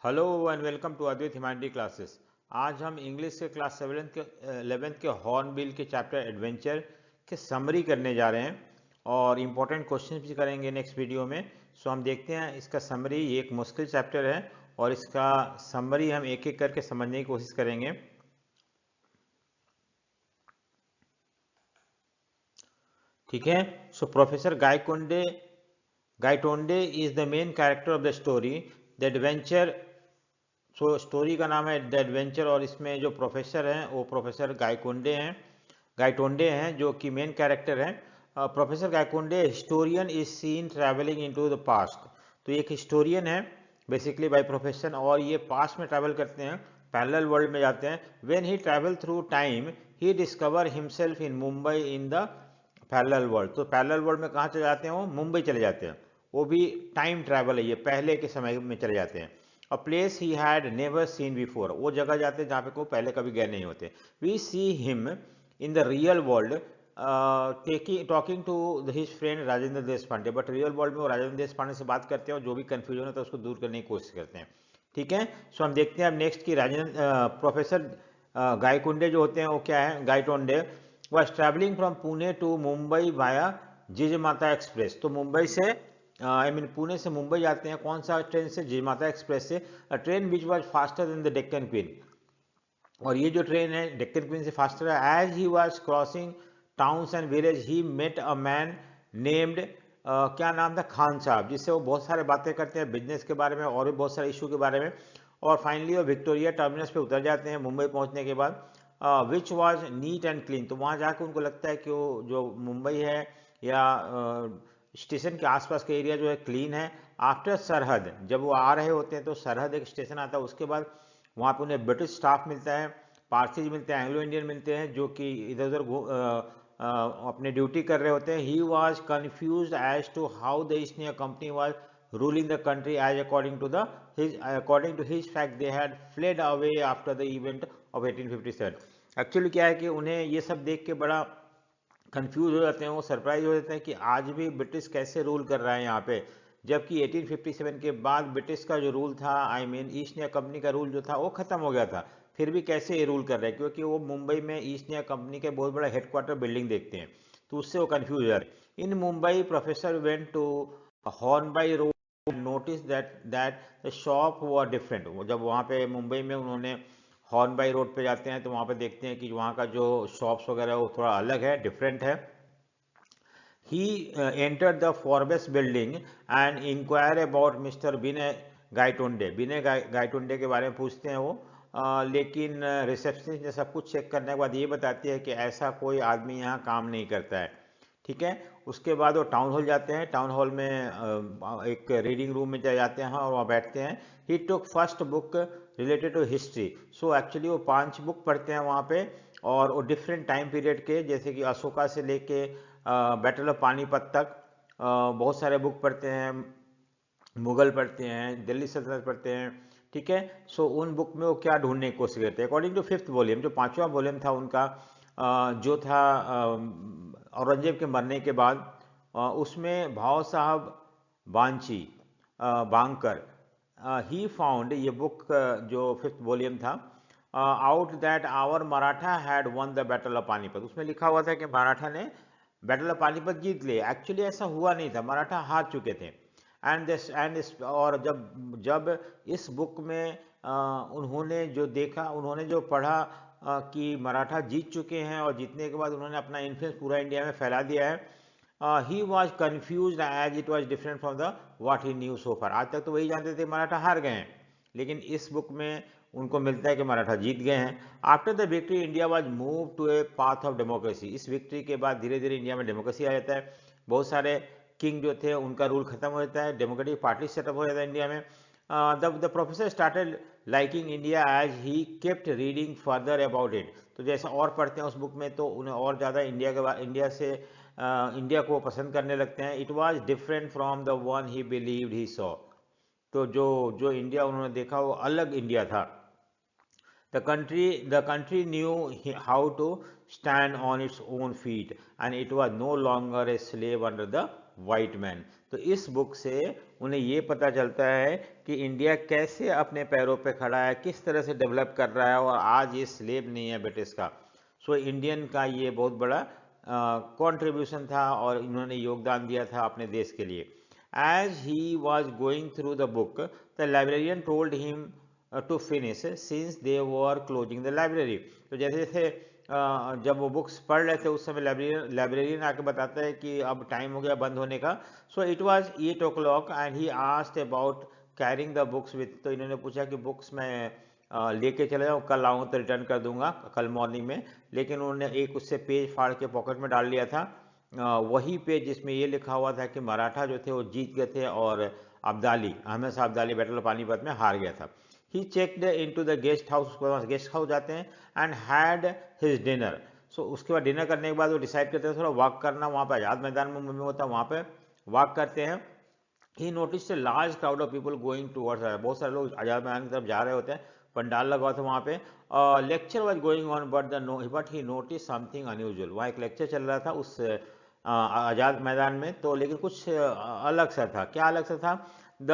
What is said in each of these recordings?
Hello and welcome to Advait humanity classes. आज हम English के क्लास 7th के 11th के हॉर्नबिल के चैप्टर एडवेंचर के समरी करने जा रहे हैं और इम्पोर्टेंट क्वेश्चन भी करेंगे नेक्स्ट वीडियो में। सो हम देखते हैं इसका समरी। ये एक मुश्किल चैप्टर है और इसका समरी हम एक एक करके समझने की कोशिश करेंगे। ठीक है। So professor Gaitonde is the main character of the story the adventure. So story का नाम है द एडवेंचर और इसमें जो प्रोफेसर हैं वो प्रोफेसर गायटोंडे हैं जो कि मेन कैरेक्टर हैं। Professor Gaikonde historian is seen travelling into the past. तो एक हिस्टोरियन है बेसिकली बाय प्रोफेशन और ये पास्ट में ट्रैवल करते हैं, पैरेलल वर्ल्ड में जाते हैं। When he travel through time he discover himself in Mumbai in the parallel world. तो पैरेलल वर्ल्ड में कहाँ चले जाते हैं? वो मुंबई चले जाते हैं। वो भी टाइम ट्रैवल है, ये पहले के समय में चले जाते हैं। A place he had never seen before, वो जगह जाते हैं जहाँ पे को पहले कभी गए नहीं होते। We see him in the real world talking to his friend Rajendra Deshpande. But real world में वो राजेंद्र देशपांडे से बात करते हैं और जो भी कंफ्यूजन होता है उसको दूर करने की कोशिश करते हैं। ठीक है। सो हम देखते हैं अब नेक्स्ट की प्रोफेसर गायकुंडे जो होते हैं वो क्या है, Gaitonde was travelling from Pune to Mumbai via Jijamata express. तो मुंबई से पुणे से मुंबई जाते हैं। कौन सा ट्रेन से? जिजमाता एक्सप्रेस से। Train which was faster than the Deccan Queen. और ये जो ट्रेन है डेक्कन क्वीन से फास्टर है। As he was crossing towns and village he met a man named क्या नाम था? खान साहब, जिससे वो बहुत सारे बातें करते हैं बिजनेस के बारे में और भी बहुत सारे इशू के बारे में। और फाइनली वो विक्टोरिया टर्मिनस पे उतर जाते हैं मुंबई पहुंचने के बाद। Which was neat and clean. तो वहाँ जाकर उनको लगता है कि वो जो मुंबई है या स्टेशन के आसपास का एरिया जो है क्लीन है। आफ्टर सरहद, जब वो आ रहे होते हैं तो सरहद एक स्टेशन आता है, उसके बाद वहाँ पे उन्हें ब्रिटिश स्टाफ मिलता है, पारसीज मिलते हैं, एंग्लो इंडियन मिलते हैं जो कि इधर उधर अपने ड्यूटी कर रहे होते हैं। He was confuse as to how the East India Company was ruling the country as according to his fact they had fled away after the event of 1857। Actually क्या है कि उन्हें ये सब देख के बड़ा कंफ्यूज हो जाते हैं, वो सरप्राइज हो जाते हैं कि आज भी ब्रिटिश कैसे रूल कर रहा है यहाँ पे, जबकि 1857 के बाद ब्रिटिश का जो रूल था, ईस्ट इंडिया कंपनी का रूल जो था वो खत्म हो गया था। फिर भी कैसे ये रूल कर रहे हैं? क्योंकि वो मुंबई में ईस्ट इंडिया कंपनी के बहुत बड़ा हेडक्वार्टर बिल्डिंग देखते हैं, तो उससे वो कंफ्यूज हो जाते हैं। In Mumbai professor went to Hornby road, notice that the shop were different. जब वहाँ पे मुंबई में उन्होंने हॉर्नबाई रोड पे जाते हैं तो वहाँ पे देखते हैं कि वहाँ का जो शॉप्स वगैरह वो थोड़ा अलग है, डिफरेंट है। He entered the Forbes building and inquired about Mr. विनय गायटोंडे। विनय गायटोंडे के बारे में पूछते हैं वो। लेकिन रिसेप्शनिस्ट ने सब कुछ चेक करने के बाद ये बताती है कि ऐसा कोई आदमी यहाँ काम नहीं करता है। ठीक है। उसके बाद वो टाउन हॉल जाते हैं। टाउन हॉल में एक रीडिंग रूम में जाते हैं और वहाँ बैठते हैं। He took first book related to history. So actually वो 5 बुक पढ़ते हैं वहाँ पे और वो डिफरेंट टाइम पीरियड के, जैसे कि अशोका से लेके बैटल ऑफ पानीपत तक बहुत सारे बुक पढ़ते हैं। मुगल पढ़ते हैं, दिल्ली सल्तनत पढ़ते हैं। ठीक है। सो उन बुक में वो क्या ढूंढने की कोशिश करते हैं? अकॉर्डिंग टू 5th वॉल्यूम, जो 5वां वॉल्यूम था उनका, जो था औरंगजेब के मरने के बाद, उसमें भाव साहब बांची बांकर ही फाउंड, ये बुक जो 5th वॉल्यूम था, out that our Maratha had won the battle of Panipat. उसमें लिखा हुआ था कि मराठा ने बैटल ऑफ पानीपत जीत लिया। एक्चुअली ऐसा हुआ नहीं था, मराठा हार चुके थे। और जब जब इस बुक में उन्होंने जो देखा, उन्होंने जो पढ़ा कि मराठा जीत चुके हैं और जीतने के बाद उन्होंने अपना इन्फ्लुएंस पूरा इंडिया में फैला दिया है, he was confuse as it was different from the what he knew so far. आज तक तो वही जानते थे मराठा हार गए हैं, लेकिन इस बुक में उनको मिलता है कि मराठा जीत गए हैं। After the victory India was move to a path of democracy. इस विक्ट्री के बाद धीरे धीरे इंडिया में डेमोक्रेसी आ जाता है। बहुत सारे किंग जो थे उनका रूल खत्म हो जाता है, डेमोक्रेटिक पार्टी सेटअप हो जाता है इंडिया में। The professor started liking India as he kept reading further about it. तो जैसा और पढ़ते हैं उस बुक में तो उन्हें और ज़्यादा इंडिया को पसंद करने लगते हैं। It was different from the one he believed he saw. तो जो जो इंडिया उन्होंने देखा वो अलग इंडिया था। The country knew how to stand on its own feet and it was no longer a slave under the white man। तो इस बुक से उन्हें ये पता चलता है कि इंडिया कैसे अपने पैरों पे खड़ा है, किस तरह से डेवलप कर रहा है, और आज ये स्लेव नहीं है ब्रिटिश का। सो इंडियन का ये बहुत बड़ा कंट्रीब्यूशन था और इन्होंने योगदान दिया था अपने देश के लिए। As he was going through the book the librarian told him to finish since they were closing the library. तो जैसे जैसे जब वो बुक्स पढ़ रहे थे उस समय लाइब्रेरियन आके बताता है कि अब टाइम हो गया बंद होने का। So it was 8 o'clock and he asked about carrying the books with. तो इन्होंने पूछा कि बुक्स मैं लेके चले जाऊँ, कल आऊँ तो रिटर्न कर दूंगा कल मॉर्निंग में। लेकिन उन्होंने एक उससे पेज फाड़ के पॉकेट में डाल लिया था, वही पेज जिसमें ये लिखा हुआ था कि मराठा जो थे वो जीत गए थे और अब्दाली, अहमद शाह अब्दाली बैटल ऑफ पानीपत में हार गया था। He checked into the guest house, उसके बाद गेस्ट हाउस जाते हैं and had his dinner. So उसके बाद डिनर करने के बाद वो डिसाइड करते हैं थोड़ा वॉक करना, वहाँ पे आज़ाद मैदान में मूवमेंट होता है, वहाँ पे वॉक करते हैं। He notice a large crowd of people going towards, बहुत सारे लोग आज़ाद मैदान की तरफ जा रहे होते हैं, पंडाल लगा हुआ था वहाँ पे। Lecture was going on but he notice something unusual. वहाँ एक लेक्चर चल रहा था उस आज़ाद मैदान में, तो लेकिन कुछ अलग सा था। क्या अलग सा था? The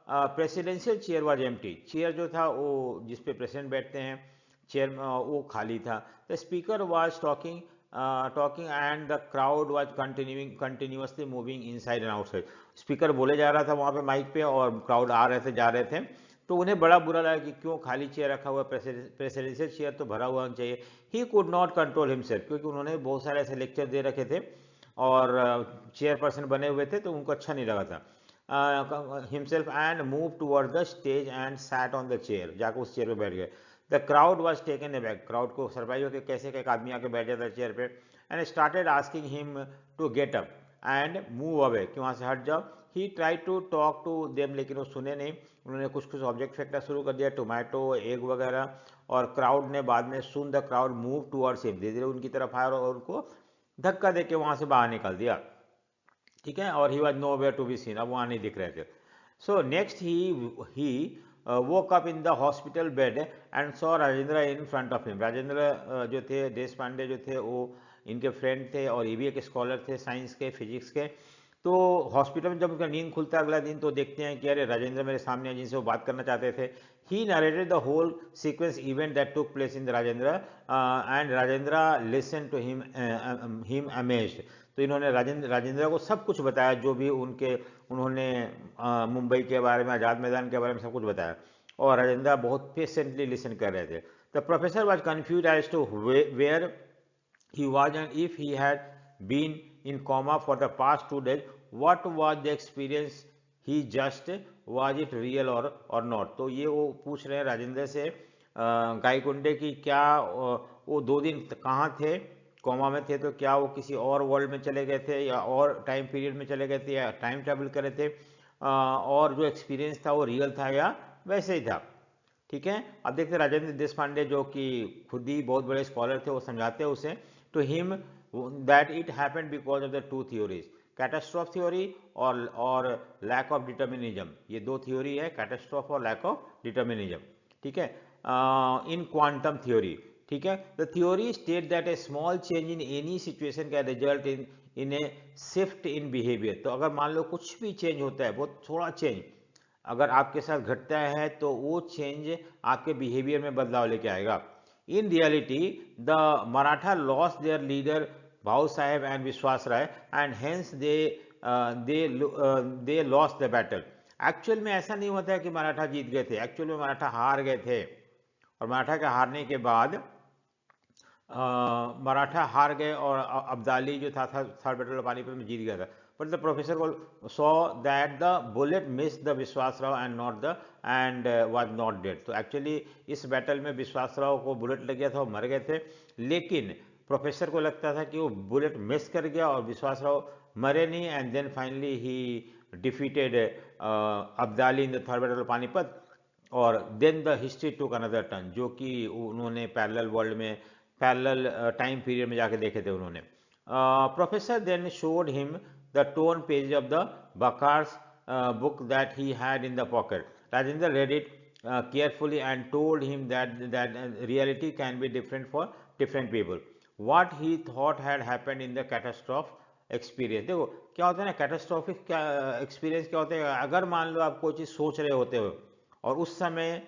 presidential chair was empty. Chair जो था वो जिसपे प्रेसिडेंट बैठते हैं, चेयर वो खाली था। The speaker was talking and the crowd was continuously moving inside and outside. Speaker बोले जा रहा था वहाँ पे माइक पे और क्राउड आ रहे थे जा रहे थे। तो उन्हें बड़ा बुरा लगा कि क्यों खाली चेयर रखा हुआ, प्रेसिडेंशियल चेयर तो भरा हुआ होना चाहिए। He could not control himself, क्योंकि उन्होंने बहुत सारे ऐसे लेक्चर दे रखे थे और चेयरपर्सन बने हुए थे तो उनको अच्छा नहीं लगा था। Himself and move toward the stage and sat on the chair, जाकर उस चेयर पे बैठ गए। The crowd was taken aback, crowd को सरप्राइज होकर कैसे एक आदमी आके बैठ जाता है चेयर पे। And started asking him to get up and move away, कि वहाँ से हट जाओ। He try to talk to them, लेकिन वो सुने नहीं। उन्होंने कुछ कुछ ऑब्जेक्ट फेंकना शुरू कर दिया, टोमेटो, एग वगैरह, और क्राउड ने बाद में सुन the crowd move towards him, धीरे धीरे उनकी तरफ आया और उनको धक्का दे के वहाँ से बाहर निकाल दिया। ठीक है, और he was nowhere to be seen, अब वहाँ नहीं दिख रहे थे। So next he woke up in the hospital bed and saw Rajendra in front of him। Rajendra जो थे, देश पांडे जो थे, वो इनके फ्रेंड थे और ये भी एक स्कॉलर थे साइंस के, फिजिक्स के। तो हॉस्पिटल में जब उनका नींद खुलता है अगला दिन तो देखते हैं कि अरे राजेंद्र मेरे सामने है जिनसे वो बात करना चाहते थे। He narrated the whole sequence event that took place in the Rajendra and Rajendra listen to him amazed. तो इन्होंने राजेंद्र को सब कुछ बताया, जो भी उन्होंने मुंबई के बारे में, आज़ाद मैदान के बारे में सब कुछ बताया, और राजेंद्र बहुत पेशेंटली लिसन कर रहे थे। The professor was confuse as to where he was and if he had been in coma for the past 2 days, what was the experience he just, was it real or not। तो ये वो पूछ रहे हैं राजेंद्र से गायकुंडे की, क्या वो 2 दिन कहाँ थे, कोमा में थे, तो क्या वो किसी और वर्ल्ड में चले गए थे या और टाइम पीरियड में चले गए थे या टाइम ट्रेवल करे थे, और जो एक्सपीरियंस था वो रियल था या वैसे ही था। ठीक है, अब देखते हैं राजेंद्र देश पांडे जो कि खुद ही बहुत बड़े स्कॉलर थे, वो समझाते हैं उसे to him that it happened because of the 2 theories, catastrophe theory और लैक ऑफ डिटर्मिनिज्म। ये 2 थ्योरी है, कैटास्ट्रॉफ और लैक ऑफ डिटर्मिनिज्म। ठीक है, इन क्वांटम थ्योरी। ठीक है, the theory state that A small change in any situation can result in A shift in behaviour. तो अगर मान लो कुछ भी चेंज होता है, बहुत थोड़ा चेंज अगर आपके साथ घटता है तो वो चेंज आपके बिहेवियर में बदलाव लेके आएगा। In reality the Maratha lost their leader Bhau Saheb and Vishwas Rai and hence they lost the battle. Actual में ऐसा नहीं होता है कि मराठा जीत गए थे, एक्चुअल में मराठा हार गए थे, और मराठा के हारने के बाद मराठा हार गए और अब्दाली जो था थर्ड बैटल ऑफ पानीपत में जीत गया था। But the professor saw that the bullet miss the Vishwas Rao and was not dead. तो एक्चुअली इस बैटल में विश्वास राव को बुलेट लग गया था, वो मर गए थे, लेकिन प्रोफेसर को लगता था कि वो बुलेट मिस कर गया और विश्वास राव मरे नहीं। And then finally he defeated Abdali in the third battle of Panipat, और then the history took another turn, जो कि उन्होंने पैरेलल वर्ल्ड में, पैरेलल टाइम पीरियड में जाके देखे थे उन्होंने। Professor then showed him the torn page of the बकार's book that he had in the pocket. Rajendra read it carefully and told him that reality can be different for different people. What he thought had happened in the catastrophe experience. देखो क्या होता है ना, catastrophic क्या experience क्या होता है, अगर मान लो आप कोई चीज़ सोच रहे होते हो और उस समय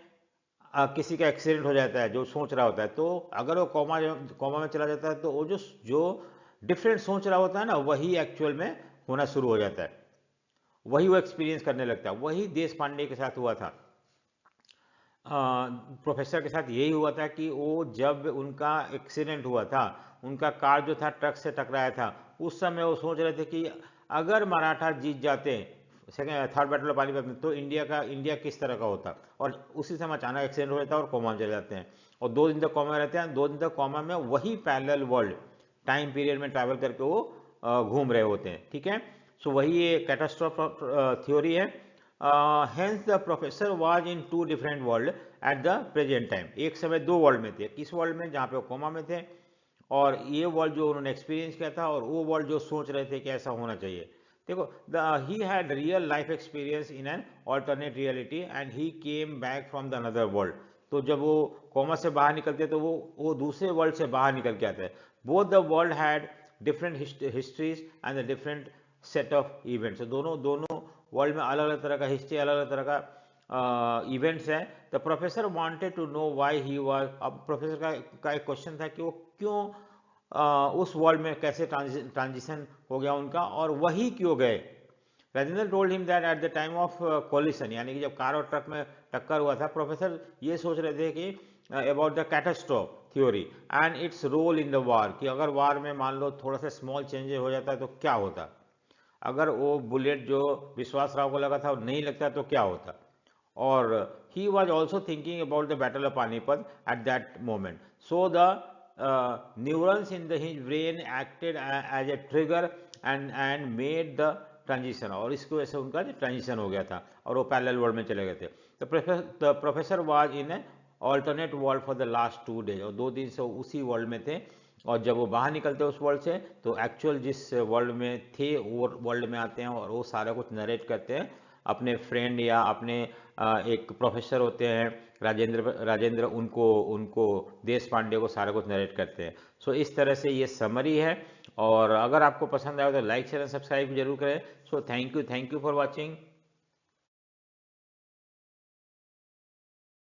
किसी का एक्सीडेंट हो जाता है जो सोच रहा होता है, तो अगर वो कॉमा में चला जाता है तो वो जो जो डिफरेंट सोच रहा होता है ना, वही एक्चुअल में होना शुरू हो जाता है, वही वो एक्सपीरियंस करने लगता है। वही देश पांडे के साथ हुआ था, प्रोफेसर के साथ यही हुआ था कि वो जब उनका एक्सीडेंट हुआ था, उनका कार जो था ट्रक से टकराया था, उस समय वो सोच रहे थे कि अगर मराठा जीत जाते second third battle of Panipat में, तो इंडिया किस तरह का होता। और उसी समय अचानक एक्सीडेंट हो जाता है और कोमा में चले जाते हैं, और 2 दिन तक कोमा में रहते हैं। 2 दिन तक कोमा में वही पैरेलल वर्ल्ड टाइम पीरियड में ट्रैवल करके वो घूम रहे होते हैं, ठीक है। सो वही ये कैटास्ट्रोफ थ्योरी है। Hence the professor was in 2 different world at the present time. एक समय 2 वर्ल्ड में थे, किस वर्ल्ड में, जहाँ पे वो कोमा में थे, और ये वर्ल्ड जो उन्होंने एक्सपीरियंस किया था, और वो वर्ल्ड जो सोच रहे थे कि ऐसा होना चाहिए। देखो, he had real life experience in an alternate reality and he came back from the another world. तो जब वो कोमा से बाहर निकलते तो वो दूसरे वर्ल्ड से बाहर निकल के आते हैं। Both the world had different histories and the different set of events. दोनों दोनों वर्ल्ड में अलग अलग तरह का हिस्ट्री, अलग अलग तरह का इवेंट्स है। The professor wanted to know why he was, अब प्रोफेसर का एक क्वेश्चन था कि वो क्यों उस वर्ल्ड में कैसे ट्रांजिशन हो गया उनका, और वही क्यों गए। Rajendra told him that at the time of collision, यानी कि जब कार और ट्रक में टक्कर हुआ था, प्रोफेसर ये सोच रहे थे कि about the catastrophe theory and its role in the war, कि अगर वार में मान लो थोड़ा सा स्मॉल चेंजेस हो जाता है तो क्या होता, अगर वो बुलेट जो विश्वास राव को लगा था वो नहीं लगता तो क्या होता। और he was also thinking about the battle of Panipat at that moment. So the neurons in the his brain acted as a trigger and made the transition, और इसकी वजह से उनका ट्रांजिशन हो गया था और वो पैरेलल वर्ल्ड में चले गए थे। The professor was in A alternate world for the last 2 days, और 2 दिन से उसी वर्ल्ड में थे। और जब वो बाहर निकलते हैं उस वर्ल्ड से, तो एक्चुअल जिस वर्ल्ड में थे वो वर्ल्ड में आते हैं, और वो सारा कुछ नरेट करते हैं अपने फ्रेंड या अपने एक प्रोफेसर होते हैं राजेंद्र, उनको उनको देश पांडे को सारा कुछ नरेट करते हैं। सो इस तरह से ये समरी है, और अगर आपको पसंद आए तो लाइक शेयर सब्सक्राइब जरूर करें। So thank you for watching.